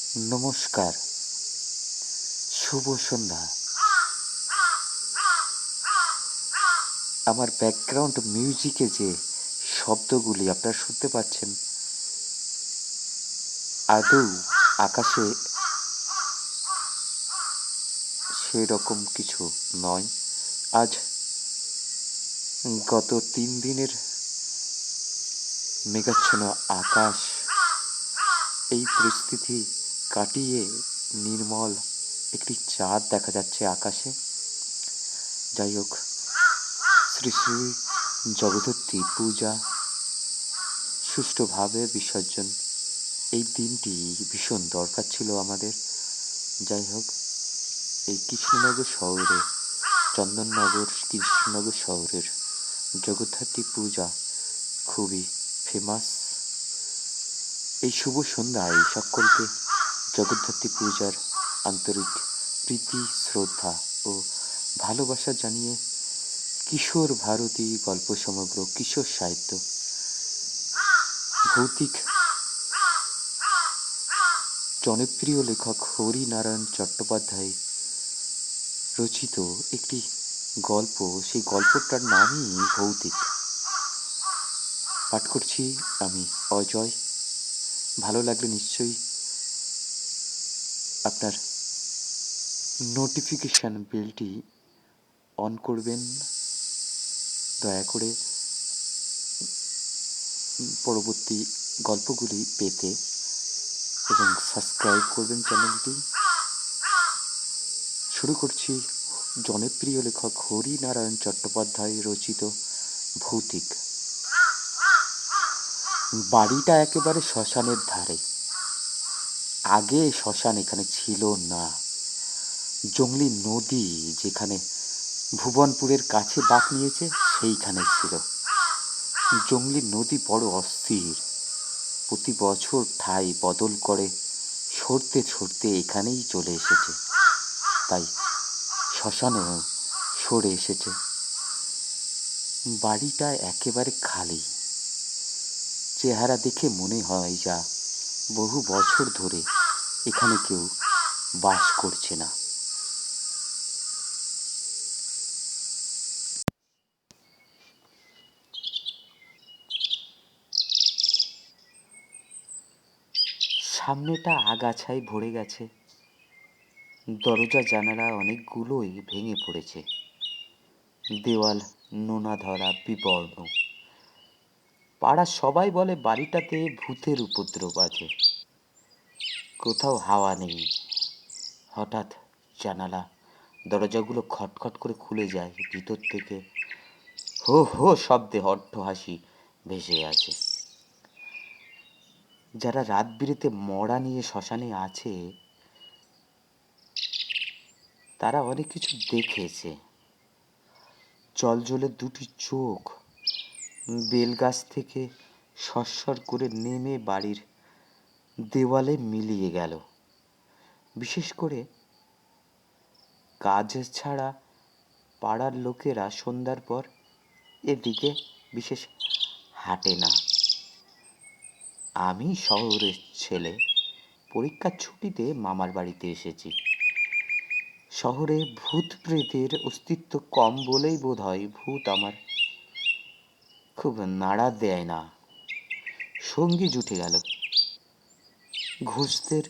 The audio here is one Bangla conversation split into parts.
নমস্কার, শুভ সন্ধ্যা। আমার ব্যাকগ্রাউন্ড মিউজিকে যে শব্দগুলি আপনারা শুনতে পাচ্ছেন, আদৌ আকাশে সেরকম কিছু নয়। আজ গত 3 দিনের মেঘাচ্ছন্ন আকাশ এই পরিস্থিতি কাটিয়ে নির্মল একটি চাঁদ দেখা যাচ্ছে আকাশে। যাই হোক, শ্রী শ্রী জগদ্ধত্রী পূজা সুষ্ঠুভাবে বিসর্জন, এই দিনটি ভীষণ দরকার ছিল আমাদের। যাই হোক, এই কৃষ্ণনগর শহরে, চন্দননগর কৃষ্ণনগর শহরের জগদ্ধাত্রী পূজা খুবই ফেমাস। এই শুভ সন্ধ্যায় সকলকে জগদ্ধাত্রী পূজার আন্তরিক প্রীতি, শ্রদ্ধা ও ভালোবাসা জানিয়ে কিশোর ভারতী গল্প সমগ্র কিশোর সাহিত্য ভৌতিক জনপ্রিয় লেখক হরিনারায়ণ চট্টোপাধ্যায় রচিত একটি গল্প, সেই গল্পটার নামই ভৌতিক, পাঠ করছি আমি অজয়। ভালো লাগলে নিশ্চয়ই আপনার নোটিফিকেশান বেলটি অন করবেন দয়া করে, পরবর্তী গল্পগুলি পেতে, এবং সাবস্ক্রাইব করবেন চ্যানেলটি। শুরু করছি জনপ্রিয় লেখক হরিনারায়ণ চট্টোপাধ্যায় রচিত ভৌতিক। বাড়িটা একেবারে শ্মশানের ধারে। আগে শ্মশান এখানে ছিল না। জংলি নদী যেখানে ভুবনপুরের কাছে বাঁক নিয়েছে সেইখানে ছিল। জংলি নদী বড় অস্থির, প্রতি বছর ঠাই বদল করে সরতে সরতে এখানেই চলে এসেছে, তাই শ্মশানেও সরে এসেছে। বাড়িটা একেবারে খালি। চেহারা দেখে মনে হয় যা বহু বছর ধরে এখানে কেউ বাস করছে না। সামনেটা আগাছায় ভরে গেছে। দরজা জানালা অনেকগুলোই ভেঙে পড়েছে। দেওয়াল নোনা ধরা, বিবর্ণ। পাড়ার সবাই বলে বাড়িটাতে ভূতের উপদ্রব আছে। কোথাও হাওয়া নেই। হঠাৎ জানালা দরজাগুলো খটখট করে খুলে যায়। ভিতর থেকে হো হো শব্দে অট্টহাসি ভেসে আসে। যারা রাত বিরেতে মরা নিয়ে শ্মশানে আছে তারা অনেক কিছু দেখেছে। জলজলে দুটি চোখ বেলগাছ থেকে সরসর করে নেমে বাড়ির দেওয়ালে মিলিয়ে গেল। বিশেষ করে কাজ ছাড়া পাড়ার লোকেরা সন্ধ্যার পর এদিকে বিশেষ হাঁটে না। আমি শহরের ছেলে, পরীক্ষার ছুটিতে মামার বাড়িতে এসেছি। শহরে ভূত প্রেতের অস্তিত্ব কম বলেই বোধ হয় ভূত আমার খুব নাড়া দেয় না। সঙ্গী জুটে গেল। ঘোষদের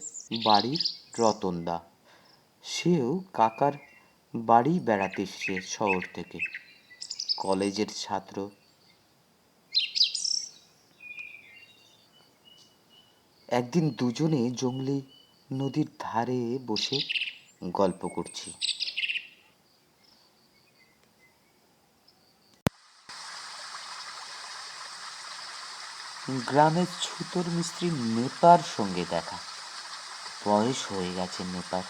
বাড়ির রতনদা, সেও কাকার বাড়ি বেড়াতে এসেছে শহর থেকে, কলেজের ছাত্র। একদিন দুজনে জংলি নদীর ধারে বসে গল্প করছি। গ্রামের ছুতোর মিস্ত্রি নেপার সঙ্গে দেখা। বয়স হয়ে গেছে নেপার,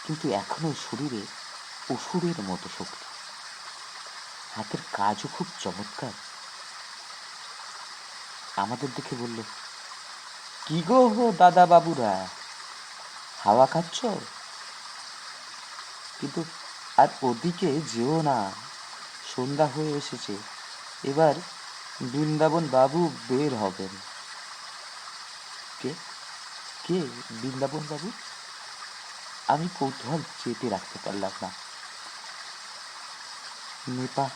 কিন্তু এখনো শরীরে অসুরের মতো শক্তি। হাতের কাজও খুব চমৎকার। আমাদের দেখে বলল, কি গো দাদা বাবুরা, হাওয়া খাচ্ছ? কিন্তু আর ওদিকে যেও না, সন্ধ্যা হয়ে এসেছে। এবার বৃন্দাবন বাবু বের হবেন। কে? কে? বৃন্দাবন বাবু? আমি কৌতূহল চেপে রাখতে পারলাম না। নেপা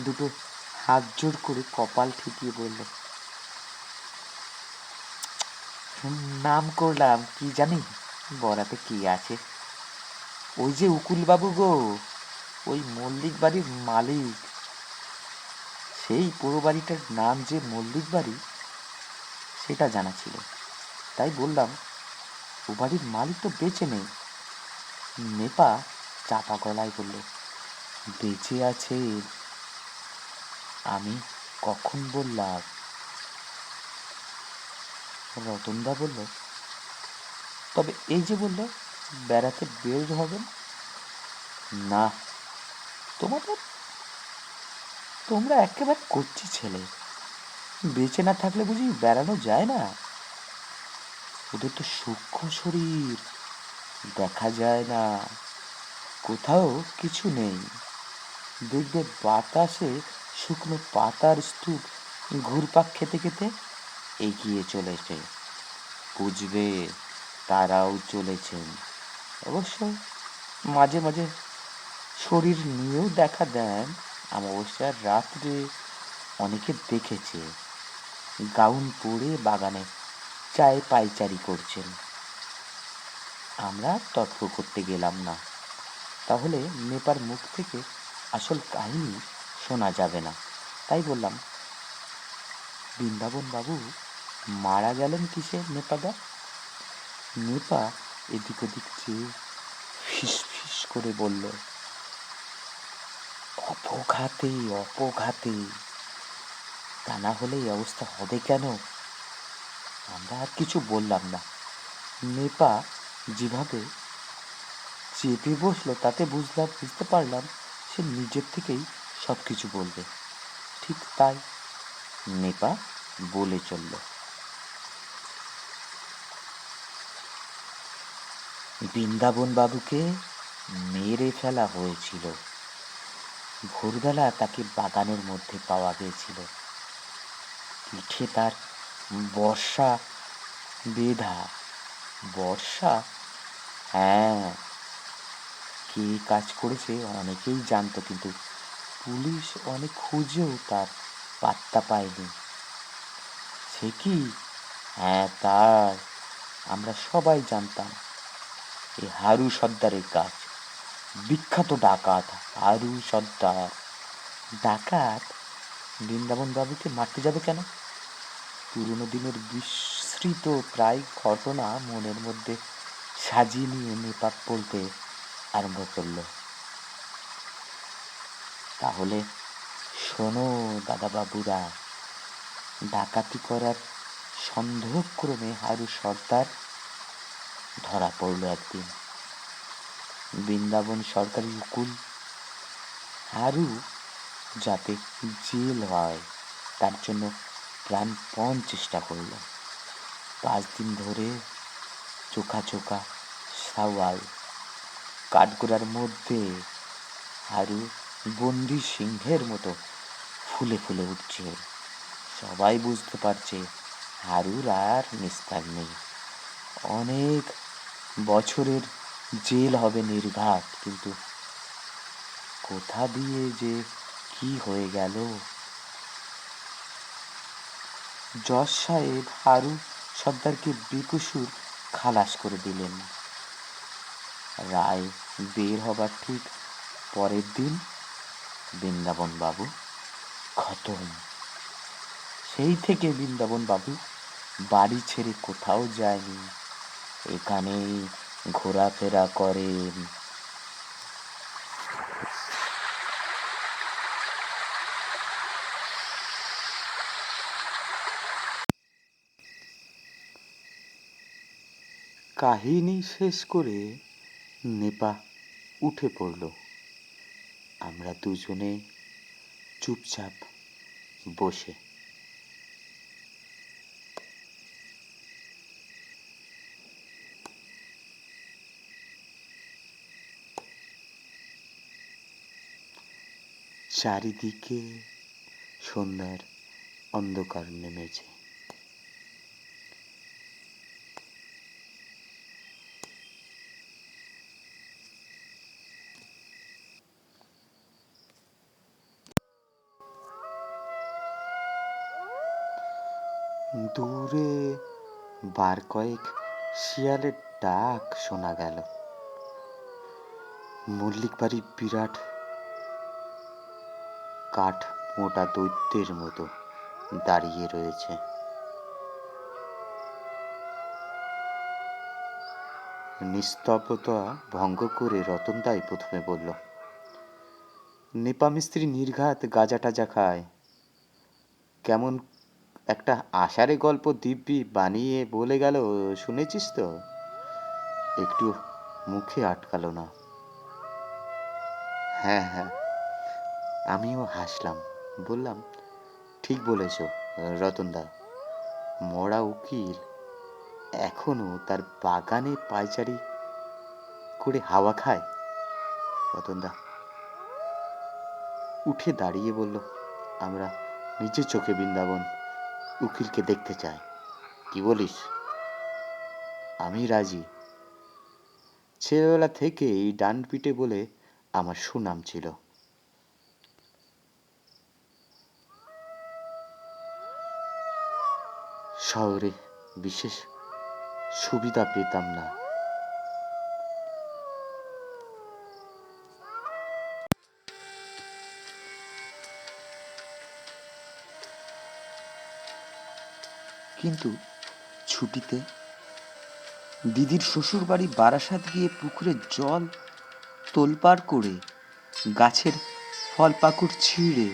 দুটো হাত জোড় করে কপাল ঠেকিয়ে বলল, নাম করলাম কি জানি, বলাতে কি আছে, ওই যে উকুল বাবু গো, ওই মল্লিক বাড়ির মালিক। সেই পুরো বাড়িটার নাম যে মল্লিক বাড়ি সেটা জানা ছিল, তাই বললাম ও বাড়ির মালিক তো বেঁচে নেই। নেপা চাপা গলায় বলল, বেঁচে আছে? আমি কখন বললাম? রতনদা বলল, তবে এই যে বললে বেড়াতে বের হবেন, না তোমাদের, তোমরা একেবারে কচ্ছি ছেলে, বেঁচে না থাকলে বুঝি বেড়ানো যায় না? ওদের তো সূক্ষ্ম শরীর, দেখা যায় না, কোথাও কিছু নেই, দেখবে বাতাসে শুকনো পাতার স্তূপ ঘুরপাক খেতে খেতে এগিয়ে চলেছে, বুঝবে তারাও চলেছেন। অবশ্য মাঝে মাঝে শরীর নিয়েও দেখা দেন। অমাবস্যার রাত্রে অনেকে দেখেছে গাউন পরে বাগানে চায়ে পাইচারি করছেন। আমরা তর্ক করতে গেলাম না, তাহলে নেপার মুখ থেকে আসল কাহিনী শোনা যাবে না, তাই বললাম, বৃন্দাবন বাবু মারা গেলেন কিসে নেপাদা? নেপা এদিক ওদিক চেয়ে ফিস ফিস করে বলল, অপঘাতে, অপঘাতে, তা না হলে এই অবস্থা হবে কেন? আমরা আর কিছু বললাম না। নেপা যেভাবে চেপে বসলো তাতে বুঝতে পারলাম সে নিজের থেকেই সব কিছু বলবে। ঠিক তাই নেপা বলে চলল, বৃন্দাবন বাবুকে মেরে ফেলা হয়েছিল। ভোরবেলা তাকে বাগানের মধ্যে পাওয়া গিয়েছিল, পিঠে তার বর্শা বেঁধা। বর্শা? হ্যাঁ, কে কাজ করেছে অনেকেই জানতো, কিন্তু পুলিশ অনেক খুঁজেও তার পাত্তা পায়নি। সে কি? হ্যাঁ, তার আমরা সবাই জানতাম, এই হারু সর্দারের কাজ। বিখ্যাত ডাকাত হারু সর্দার। ডাকাত বৃন্দাবন বাবুকে মারতে যাবে কেন? পুরনো দিনের বিস্মৃত প্রায় ঘটনা মনের মধ্যে সাজিয়ে নিয়ে নেপাক বলতে আরম্ভ করল, তাহলে শোনো দাদা বাবুরা, ডাকাতি করার সন্দেহক্রমে হারু সর্দার ধরা পড়ল একদিন। বৃন্দাবন সরকারি উকুল হারু যাতে জেল হয় তার জন্য প্রাণপণ চেষ্টা করল। 5 দিন ধরে চোখা চোখা সাওয়াল কাঠগোড়ার মধ্যে হারু বন্দি সিংহের মতো ফুলে ফুলে উঠছে। সবাই বুঝতে পারছে হারুর আর নিস্তার নেই, অনেক বছরের জেল হবে নির্ঘাত। কিন্তু কোথা দিয়ে যে কি হয়ে গেল। জজ সাহেব হারু সর্দারকে বেকসুর খালাস করে দিলেন। রায় বের হবার ঠিক পরের দিন বৃন্দাবন বাবু খতম। সেই থেকে বৃন্দাবন বাবু বাড়ি ছেড়ে কোথাও যায়নি, এখানেই ঘোরাফেরা করেন। কাহিনী শেষ করে নেপা উঠে পড়ল। আমরা দুজনে চুপচাপ বসে। চারিদিকে সন্ধ্যার অন্ধকার নেমেছে। দূরে বার কয়েক শিয়ালের ডাক শোনা গেল। মল্লিক বাড়ির বিরাট কাঠ মোটা দৈত্যের মতো দাঁড়িয়ে রয়েছে। নিস্তব্ধতা ভঙ্গ করে রতনদাই প্রথমে বলল, নেপা মিস্ত্রি নির্ঘাত গাঁজা টাজা খায়, কেমন একটা আষাঢ়ে গল্প দিব্যি বানিয়ে বলে গেল, শুনেছিস তো? একটু মুখে আটকালো না। হ্যাঁ হ্যাঁ, আমিও হাসলাম, বললাম, ঠিক বলেছ রতনদা, মরা উকিল এখনো তার বাগানে পায়চারি করে হাওয়া খায়। রতনদা উঠে দাঁড়িয়ে বলল, আমরা নিজের চোখে বৃন্দাবন উকিলকে দেখতে চাই, কি বলিস? আমি রাজি। ছেলেবেলা থেকেই ডান পিটে বলে আমার সুনাম ছিল। শহরে বিশেষ সুবিধা পেতাম না। কিন্তু ছুটিতে দিদির শ্বশুর বাড়ি বারাসাত গিয়ে পুকুরের জল তোলপাড় করে গাছের ফল পাকুড় ছিঁড়ে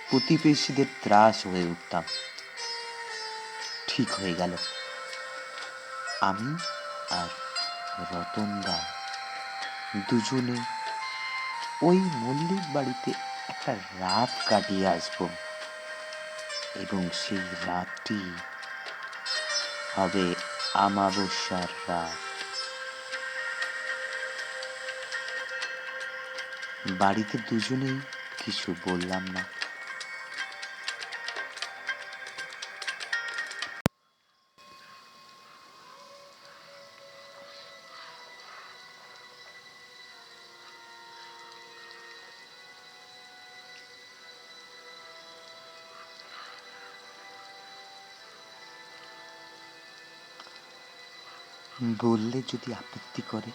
প্রতিবেশীদের ত্রাস হয়ে উঠতাম। ঠিক হয়ে গেল, আমি আর রতনদা দুজনে ওই মল্লিক বাড়িতে একটা রাত কাটিয়ে আসবো, এবং সেই রাতটি হবে আমাবস্যার রাত। বাড়িতে দুজনেই কিছু বললাম না। বললে যদি আপত্তি করে,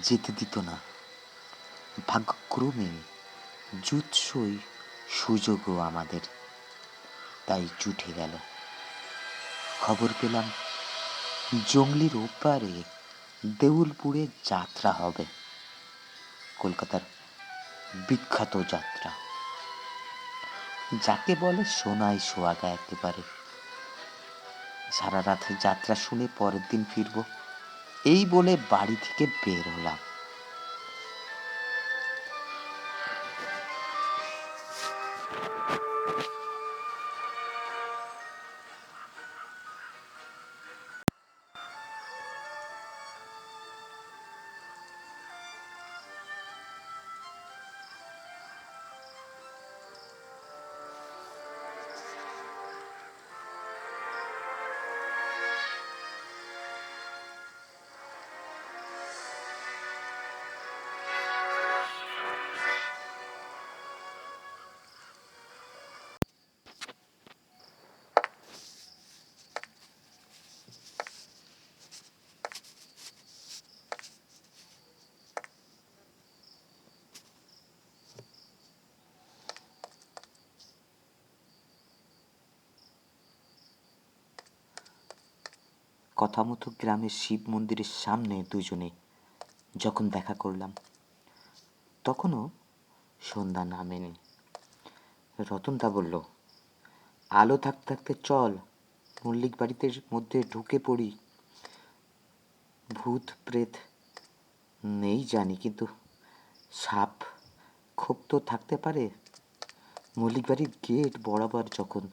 যেতে দিত না। ভাগ্যক্রমে জুৎসই সুযোগও আমাদের, তাই জুটে গেল। খবর পেলাম জংলির ওপারে দেউলপুরে যাত্রা হবে, কলকাতার বিখ্যাত যাত্রা, যাকে বলে সোনায় সোহাগা। একেবারে সারা রাত যাত্রা শুনে পরের দিন ফিরবো, এই বলে বাড়ি থেকে বের হলাম। কথা মতো গ্রামের শিব মন্দিরের সামনে দুজনে যখন দেখা করলাম, তখনও সন্ধ্যা নামেনি। রতনদা বলল, আলো থাকতে থাকতে চল মল্লিক বাড়িতে মধ্যে ঢুকে পড়ি। ভূত প্রেত নেই জানি, কিন্তু সাপ খোপ তো থাকতে পারে। মল্লিক বাড়ির গেট বরাবর যখন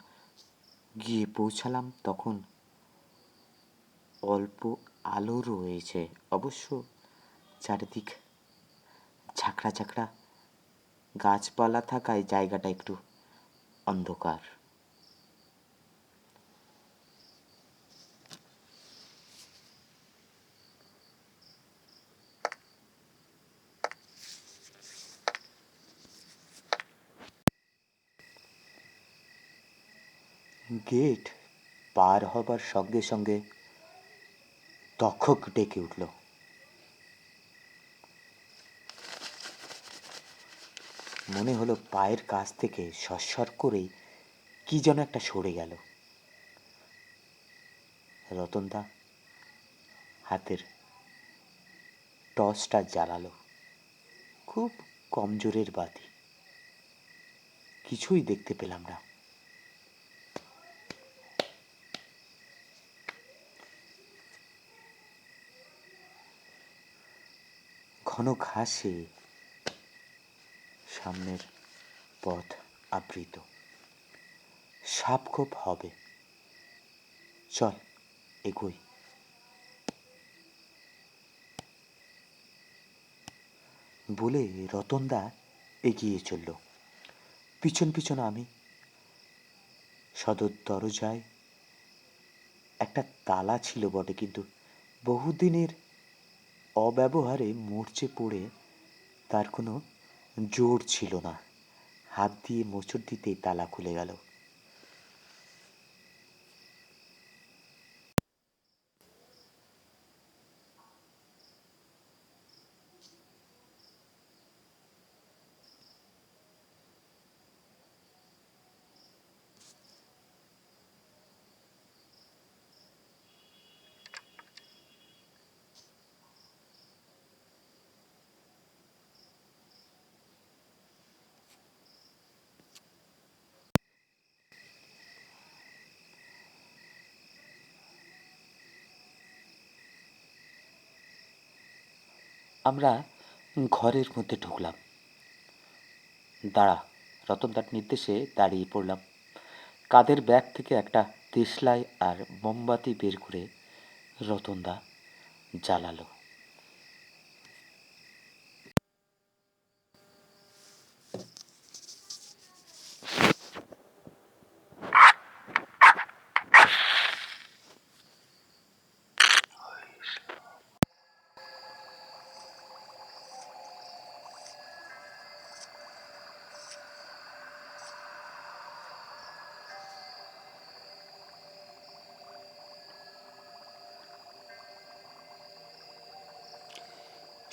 গিয়ে পৌঁছালাম, তখন অল্প আলো রয়েছে, অবশ্য চারিদিক ঝাঁকড়া ঝাঁকড়া গাছপালা থাকায় জায়গাটা একটু অন্ধকার। গেট পার হবার সঙ্গে সঙ্গে তক্ষক ডেকে উঠল। মনে হলো পায়ের কাছ থেকে সরসর করেই কি যেন একটা সরে গেল। রতনদা হাতের টর্চটা জ্বালালো। খুব কমজোরের বাতি, কিছুই দেখতে পেলাম না। ঘন ঘাসে সামনের পথ আবৃত। সাপ খোপ হবে, চল এগোই। বলে রতনদা এগিয়ে চলল, পিছন পিছন আমি। সদর দরজায় একটা তালা ছিল বটে, কিন্তু বহুদিনের অব্যবহারে মরচে পড়ে তার কোনো জোর ছিল না। হাত দিয়ে মোচড় দিতেই তালা খুলে গেল। আমরা ঘরের মধ্যে ঢুকলাম। দাঁড়া, রতনদার নির্দেশে দাঁড়িয়ে পড়লাম। কাঁধের ব্যাগ থেকে একটা দেশলাই আর মোমবাতি বের করে রতনদা জ্বালালো।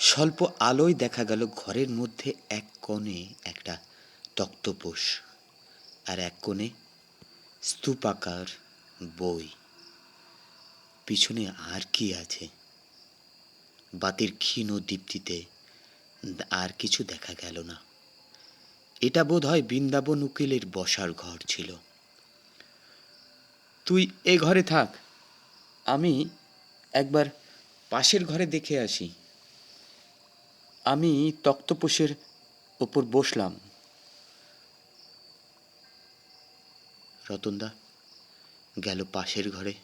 স্বল্প আলোয় দেখা গেল ঘরের মধ্যে এক কোণে একটা তক্তপোষ, আর এক কোণে স্তূপাকার বই। পিছনে আর কি আছে? বাতির ক্ষীণ দীপ্তিতে আর কিছু দেখা গেল না। এটা বোধ হয় বৃন্দাবন উকিলের বসার ঘর ছিল। তুই এ ঘরে থাক, আমি একবার পাশের ঘরে দেখে আসি। আমি তক্তপোষের ওপর বসলাম। রতনদা গেল পাশের ঘরে।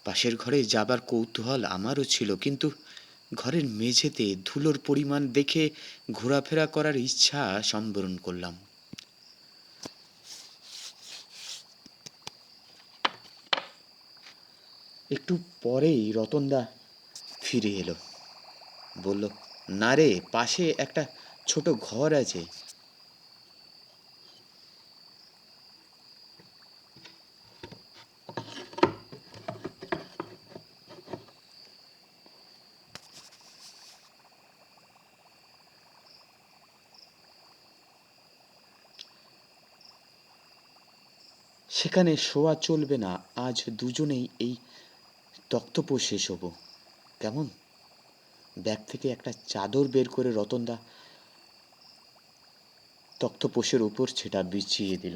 পাশের ঘরে যাবার কৌতূহল আমারও ছিল, কিন্তু ঘরের মেঝেতে ধুলোর পরিমাণ দেখে ঘোরাফেরা করার ইচ্ছা সম্বরণ করলাম। একটু পরেই রতনদা ফিরে এলো, বলল, না রে, পাশে একটা ছোট ঘর আছে। সেখানে শোয়া চলবে না, আজ দুজনেই এই তক্তপোষে শোবো, কেমন? ব্যাগ থেকে একটা চাদর বের করে রতনদা তক্তপোষের উপর সেটা বিছিয়ে দিল।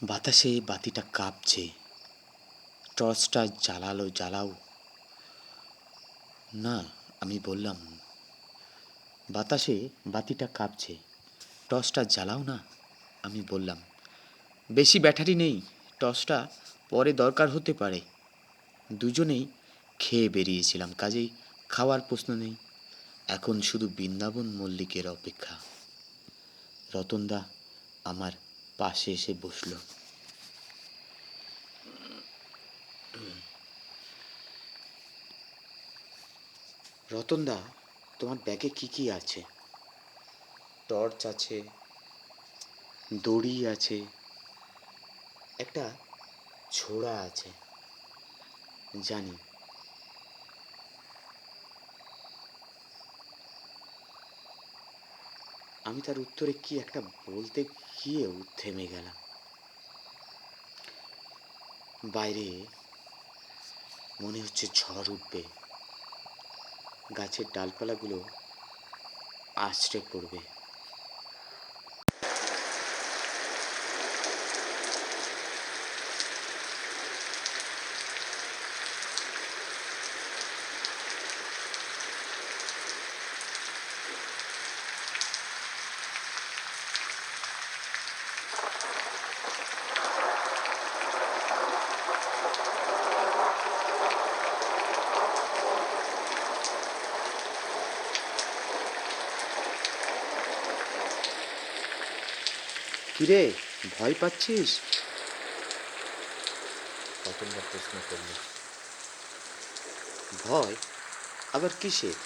বাতাসে বাতিটা কাঁপছে। টর্চটা জ্বালাও। না, আমি বললাম, বাতাসে বাতিটা কাঁপছে, টর্চটা জ্বালাও না। আমি বললাম, বেশি ব্যাটারি নেই, টর্চটা পরে দরকার হতে পারে। দুজনেই খেয়ে বেরিয়েছিলাম, কাজেই খাওয়ার প্রশ্ন নেই। এখন শুধু বৃন্দাবন মল্লিকের অপেক্ষা। রতনদা আমার পাশে এসে বসলো। রতনদা, তোমার ব্যাগে কি কি আছে? টর্চ আছে, দড়ি আছে, একটা ছোড়া আছে, জানি। আমি তার উত্তরে কি একটা বলতে গিয়েও থেমে গেলাম। বাইরে মনে হচ্ছে ঝড় উঠবে, গাছের ডালপালাগুলো আছড়ে পড়বে। কিরে, ভয় পাচ্ছিস? রতনদা প্রশ্ন করল। ভয় আবার কিসের?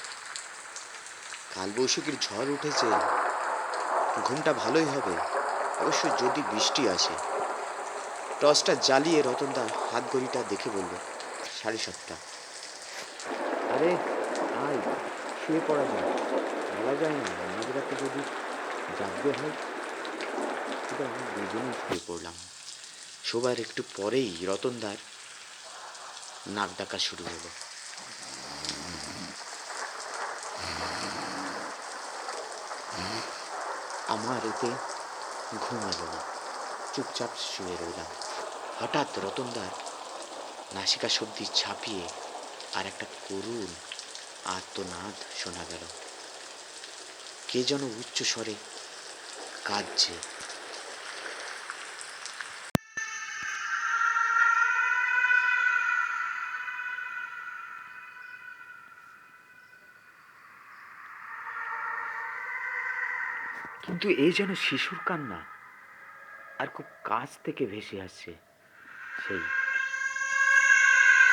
কালবৈশাখীর ঝড় উঠেছে, ঘুমটা ভালোই হবে, অবশ্য যদি বৃষ্টি আসে। টর্চটা জ্বালিয়ে রতনদা হাত ঘড়িটা দেখে বলল, 7:30। আরে আয়, শুয়ে পড়া যায়, বলা যায় না, মাঝরাতে যদি জাগতে হয়। আমরা দুজনেই শুয়ে পড়লাম। শোবার একটু পরেই রতনদার নাক ডাকা শুরু হলো। আমার এতে ঘুম এলো না, চুপচাপ শুয়ে রইলাম। হঠাৎ রতনদার নাসিকা সর্দি ছাপিয়ে আর একটা করুণ আর্তনাদ শোনা গেল। কে যেন উচ্চ স্বরে কাঁদছে। কিন্তু এই যেন শিশুর কান্না, আর খুব কাছ থেকে ভেসে আসছে সেই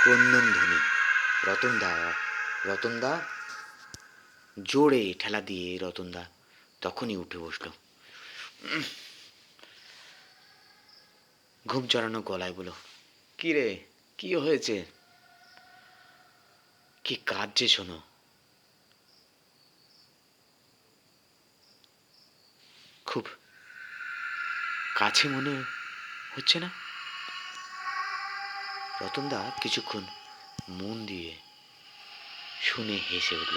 ক্রন্দনধ্বনি। রতনদা, রতনদা, জোরে ঠেলা দিয়ে রতনদা তখনই উঠে বসল। ঘুম চড়ানো গলায় বলল, কি রে, কি হয়েছে? কি কাঁদছে শোনো। খুব কাছে মনে হচ্ছে না? রতনদা কিছুক্ষণ মন দিয়ে শুনে হেসে উঠল।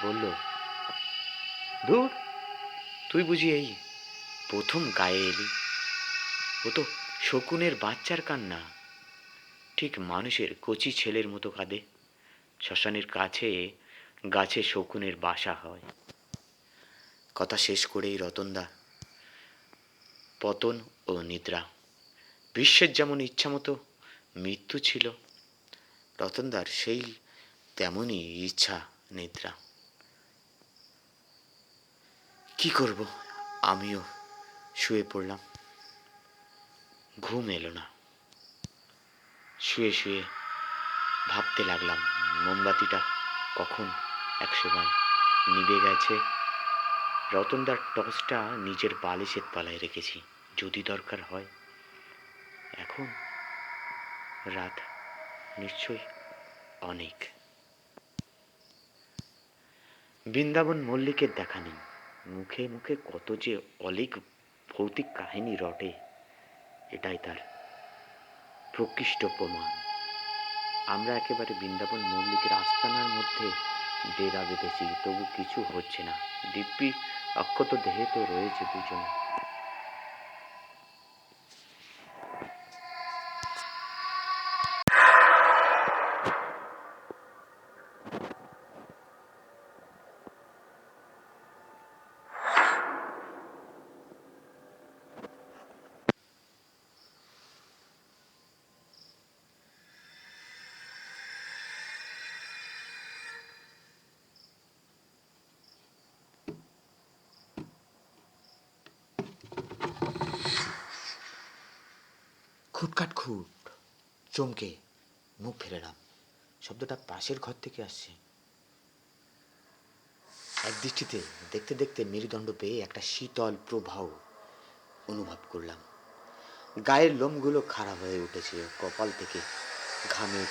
বলল, ধুর, তুই বুঝি এই প্রথম গায়ে এলি? ও তো শকুনের বাচ্চার কান্না, ঠিক মানুষের কচি ছেলের মতো কাঁদে। শ্মশানের কাছে গাছে শকুনের বাসা হয়। কথা শেষ করেই রতনদা পতন ও নিদ্রা। বিশ্বের যেমন ইচ্ছামতো মৃত্যু ছিল, রতনদার সেই তেমনই ইচ্ছা নিদ্রা। কি করব, আমিও শুয়ে পড়লাম। ঘুম এলো না। শুয়ে শুয়ে ভাবতে লাগলাম, মোমবাতিটা কখন একসময় নিভে গেছে। রতনদার টর্চটা নিজের বালিশের তলায় রেখেছি, যদি দরকার হয়। এখন রাত নিশ্চয়ই অনেক। বৃন্দাবন মল্লিকের দেখা নেই। মুখে মুখে কত যে অলিক ভৌতিক কাহিনী রটে, এটাই তার প্রকৃষ্ট প্রমাণ। আমরা একেবারে বৃন্দাবন মল্লিকের আস্তানার মধ্যে ডেরা বেঁধেছি, তবু কিছু হচ্ছে না। দিব্যি অক্ষত দেহে তো রয়েছে দুজনে। খুটখাট খুট চমকে মুখ ফেরালাম। শব্দটা পাশের ঘর থেকে আসছে। এক দৃষ্টিতে দেখতে দেখতে মেরুদণ্ড পেয়ে একটা শীতল প্রবাহ অনুভব করলাম। গায়ের লোমগুলো খাড়া হয়ে উঠেছে, কপাল থেকে ঘামের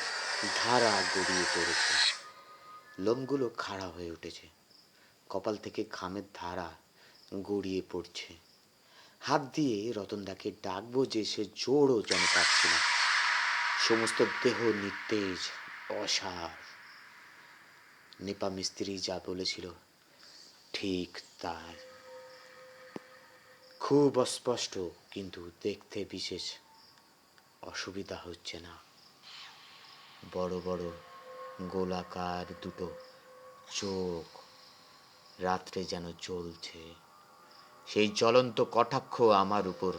ধারা গড়িয়ে পড়েছে। লোমগুলো খাড়া হয়ে উঠেছে, কপাল থেকে ঘামের ধারা গড়িয়ে পড়ছে। হাত দিয়ে রতনদাকে ডাকবো যে সে জোরও যেন পাচ্ছি না। সমস্ত দেহ নিস্তেজ, অসাড়। নেপা মিস্ত্রি যা বলেছিল ঠিক তাই। খুব অস্পষ্ট, কিন্তু দেখতে বিশেষ অসুবিধা হচ্ছে না। বড় বড় গোলাকার দুটো চোখ রাত্রে যেন জ্বলছে। সেই জ্বলন্ত কটাক্ষ আমার উপর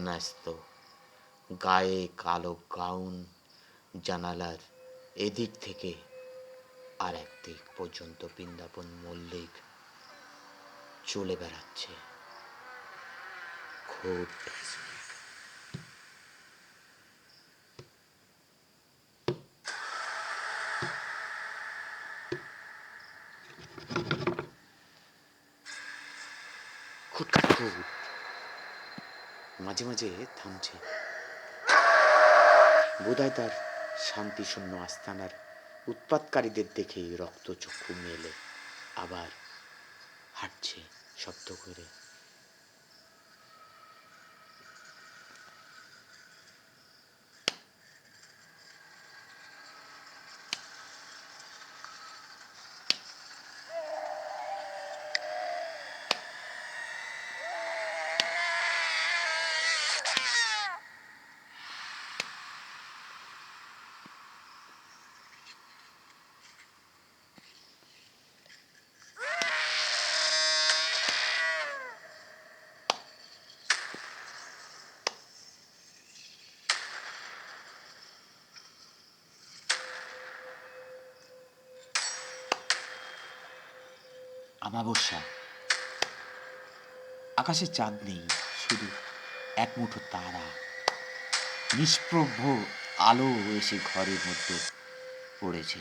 ন্যস্ত। গায়ে কালো গাউন, জানালার এদিক থেকে আর একদিক পর্যন্ত বৃন্দাবন মল্লিক চলে বেড়াচ্ছে। খুব খুটখাট খুট মাঝে মাঝে থামছে। বোধহয় তার শান্তিশূন্য আস্তানার উৎপাতকারীদের দেখেই রক্তচক্ষু মেলে আবার হাঁটছে শব্দ করে। আমাবস্যা, আকাশে চাঁদ নেই, শুধু এক মুঠো তারা। নিষ্প্রভ আলো এসে ঘরের মধ্যে পড়েছে।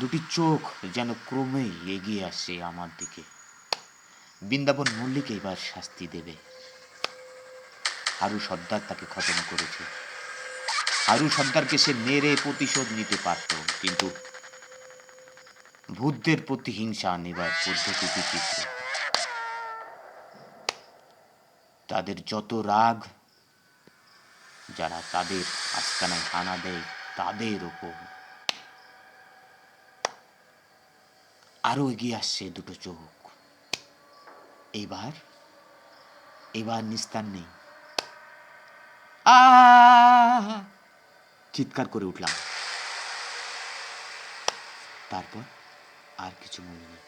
দুটি চোখ যেন ক্রমেই এগিয়ে আসছে আমার দিকে। বৃন্দাবন মল্লিক এবার শাস্তি দেবে। হারু সর্দার তাকে খতম করেছে। হারু সর্দারকে সে মেরে প্রতিশোধ নিতে পারত, কিন্তু ভূতদের প্রতি হিংসা নেবার পদ্ধতি বিচিত্র। তাদের যত রাগ, যারা তাদের আস্তানায় হানা দেয় তাদের ওপর। আরো এগিয়ে আসছে দুটো চোখ। এবার এবার নিস্তার নেই। চিৎকার করে উঠলাম। তারপর আর কিছু মনে নেই।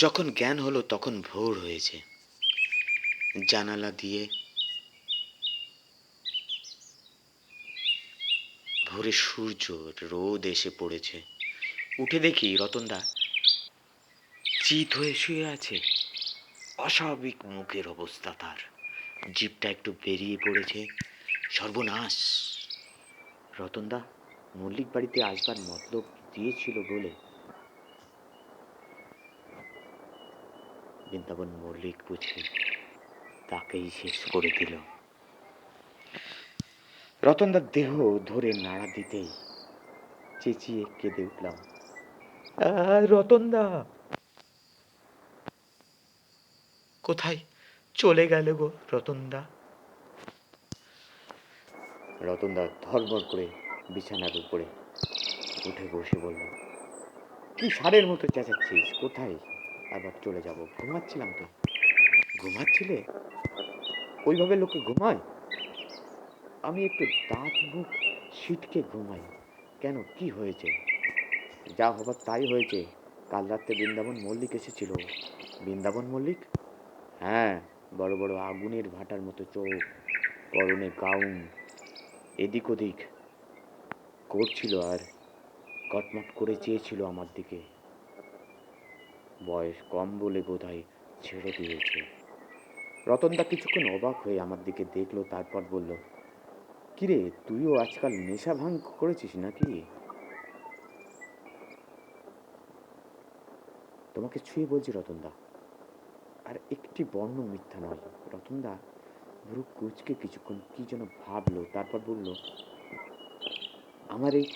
যখন জ্ঞান হলো তখন ভোর হয়েছে। জানালা দিয়ে ভোরে সূর্য রোদ এসে পড়েছে। উঠে দেখি রতনদা চিত হয়ে শুয়ে আছে। অস্বাভাবিক মুখের অবস্থা তার। জিভটা একটু বেরিয়ে পড়েছে। সর্বনাশ! রতনদা মল্লিক বাড়িতে আসবার মতলব দিয়েছিল বলে বৃন্দাবন মল্লিক বুঝি তাকেই শেষ করে দিল। রতনদার দেহ ধরে নাড়া দিতেই চেঁচিয়ে কেঁদে উঠলাম, রতনদা! কোথায় চলে গেল গো রতনদা? রতনদা ধড়মড় করে বিছানার উপরে উঠে বসে বলল, কি ষাঁড়ের মতো চেঁচাচ্ছিস? কোথায় আবার চলে যাব? ঘুমাচ্ছিলাম তো। ঘুমাচ্ছিলে? ওইভাবে লোকে ঘুমায়? আমি একটু দাঁত মুখ ছিটকে ঘুমাই। কেন, কি হয়েছে? যা হবার তাই হয়েছে। কাল রাত্রে বৃন্দাবন মল্লিক এসেছিল। বৃন্দাবন মল্লিক? হ্যাঁ, বড় বড় আগুনের ভাটার মতো চোখ, পরনে গাউন, এদিক ওদিক করছিল আর কটমট করে চেয়েছিল আমার দিকে। বয়স কম বলে বোধহয় ছেড়ে দিয়েছে। রতনদা কিছুক্ষণ অবাক হয়ে আমার দিকে দেখলো, তারপর বলল, কিরে, তুইও আজকাল নেশা ভাঙ করেছিস নাকি? তোমাকে ছুঁয়ে বলছি রতনদা, আর একটি বর্ণ মিথ্যা নয়। রতনদা ভ্রু কুচকে কিছুক্ষণ কি যেন ভাবলো, তারপর বলল, আমার এই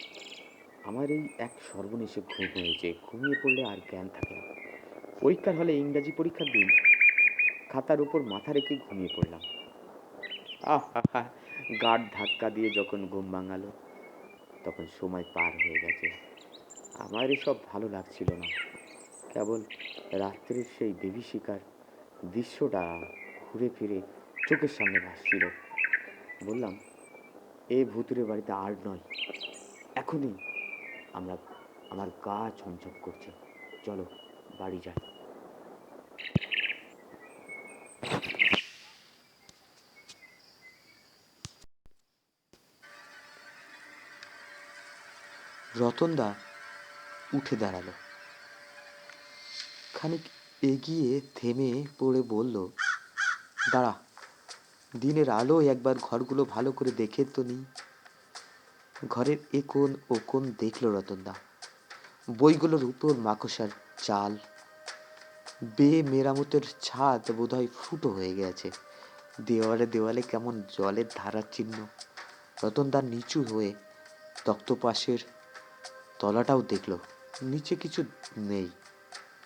আমার এই এক সর্বনেশে ঘুম হয়েছে। ঘুমিয়ে পড়লে আর জ্ঞান থাকে না। পরীক্ষার হলে ইংরাজি পরীক্ষার দিন খাতার উপর মাথা রেখে ঘুমিয়ে পড়লাম। আহা, গাঢ় ধাক্কা দিয়ে যখন ঘুম ভাঙালো তখন সময় পার হয়ে গেছে। আমার এসব ভালো লাগছিল না। কেবল রাত্রের সেই বিভীষিকার দৃশ্যটা ঘুরে ফিরে চোখের সামনে ভাসছিল। বললাম, এ ভূতুরে বাড়িতে আর নয়, এখনই আমরা আমার গা ছমছম করছে, চলো বাড়ি যাই। রতনদা উঠে দাঁড়ালো, খানিক এগিয়ে থেমে পড়ে বলল, দাঁড়া, দিনের আলোয় একবার ঘরগুলো ভালো করে দেখে তো নি। ঘরের এ কোণ ও কোণ দেখল রতনদা। বইগুলোর উপর মাকড়সার চাল, মেরামতের ছাদ বোধহয় ফুটো হয়ে গেছে, দেওয়ালে দেওয়ালে কেমন জলের ধারার চিহ্ন। রতনদা নিচু হয়ে তক্তপাশের তলাটাও দেখল, নিচে কিছু নেই।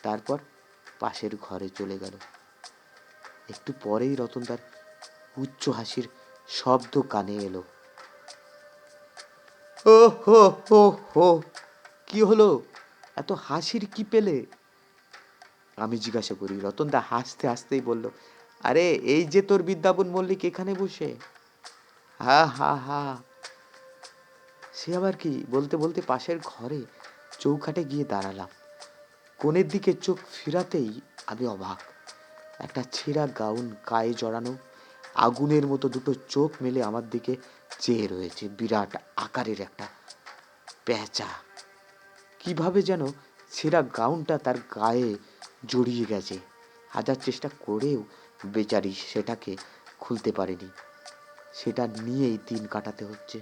তারপর পাশের ঘরে চলে গেল। একটু পরেই রতনদার উচ্চ হাসির শব্দ কানে এলো। ও হো হো হো, কি হলো? এত হাসির কি পেলে? আমি জিজ্ঞাসা করি। রতনদা হাসতে হাসতেই বলল, আরে এই যে তোর বিদ্যাপন মল্লিক এখানে বসে। হা হা হা। সে আবার কি? বলতে বলতে পাশের ঘরে চৌখাটে গিয়ে দাঁড়ালাম। কোণের দিকে চোখ ফিরাতেই আমি অবাক। একটা ছেঁড়া গাউন গায়ে জড়ানো, আগুনের মতো দুটো চোখ মেলে আমার দিকে চেয়ে রয়েছে। বিরাট আকারের একটা প্যাঁচা। কিভাবে যেন ছেঁড়া গাউনটা তার গায়ে জড়িয়ে গেছে। হাজার চেষ্টা করেও বেচারি সেটাকে খুলতে পারেনি। সেটা নিয়েই দিন কাটাতে হচ্ছে।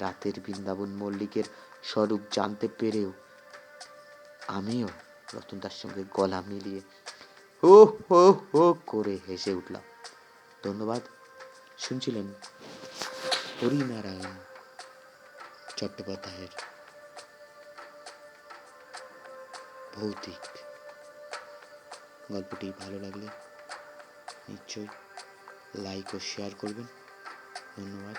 রাতের বৃন্দাবন মল্লিকের স্বরূপ জানতে পেরেও আমিও রতনদার সঙ্গে গলা মিলিয়ে হো হো হো করে হেসে উঠলাম। ধন্যবাদ। শুনছিলেন হরিনারায়ণ চট্টোপাধ্যায়ের ভৌতিক। গল্পটি ভালো লাগলে নিশ্চয়ই লাইক ও শেয়ার করবেন। ধন্যবাদ।